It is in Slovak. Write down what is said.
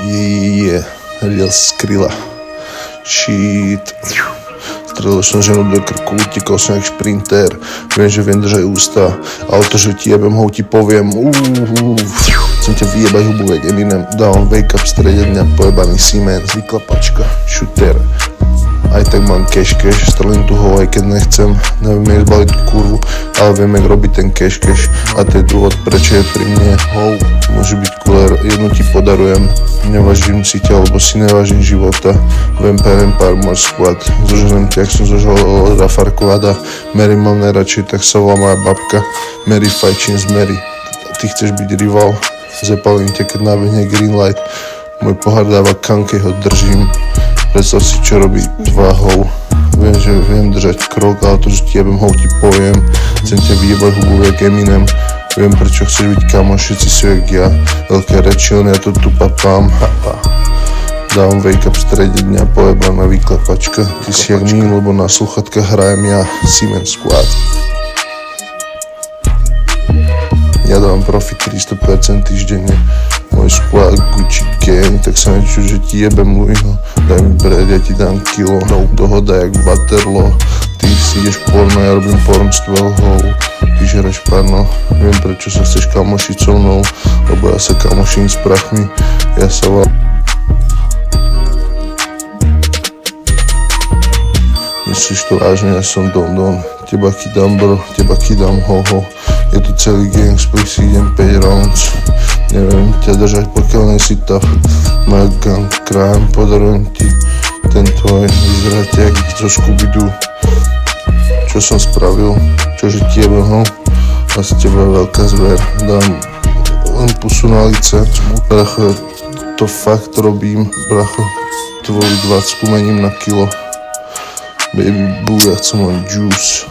Je, real Skrilla. Shit. Strelil som ženu do krku, utekol som jak šprinter. Viem, že viem držať ústa, ale to, že ti jebem hou, ti poviem. Chcem ťa vyjebať hubu jak Eminem. Dávam wake up v strede dňa, pojebaný Siemens, vyklapačka, shooter. Aj tak mám cash, strelím tu hou, aj keď nechcem. Neviem, jak zbaliť tú kurvu, ale viem, jak robiť ten cash. A to je dôvod, prečo je pri mne hou. Môže byť cooler, jednu ti podarujem. Nevážim si ťa, lebo si nevážim života. Vampire Armor Squad. Zoženem ťa, ak som zožal od Farquada. Mary mám najradšej, tak sa volá moja babka. Mary fajčím z Mary. Ty chceš byť rival? Zapalím ťa, keď nabehne green light. Môj pohár dáva kanke, ho držím. Predstav si, čo robí tvoja hou. Viem, že viem držať krok, ale to, že ti jebem hou, ti poviem. Chcem ťa vyjebať hubu jak Eminem. Viem, prečo chceš byť kamoš, všetci sú jak ja. Veľké reči, ja to tu papám. Dávam wake up v strede dňa, pojebaná vyklapačka. Ty si jak mín, lebo na sluchatkách hrajem ja Siemens Squad. Ja dávam profit 300% týždenne. Môj squad Gucci gang, tak sa nečuj, že ti jebem Louisho. Daj mi bread, ja ti dám kilo. Dohoda jak Waterloo. Ty si ideš porno, ja robím porn s tvojou hou. Ty žereš parno, viem prečo sa chceš kamošiť so mnou. Lebo ja sa kamoším s prachmi, ja sa Myslíš to vážne, ja som Don. Teba kydám bro, teba kydám ho. Je tu celý gang, spoj si idem 5 rounds. Neviem ťa držať, pokiaľ nesi tough. Moja gang, crime, podarujem ti ten tvoj. Vyzerá jak zo Scooby-Doo. Čo som spravil, čože ti jebem ho. A z teba je veľká zver. Dám len pusu na lice. Bracho, to fakt robím. Bracho, tvoju 20 mením na kilo. Baby boo, ja chcem len juice.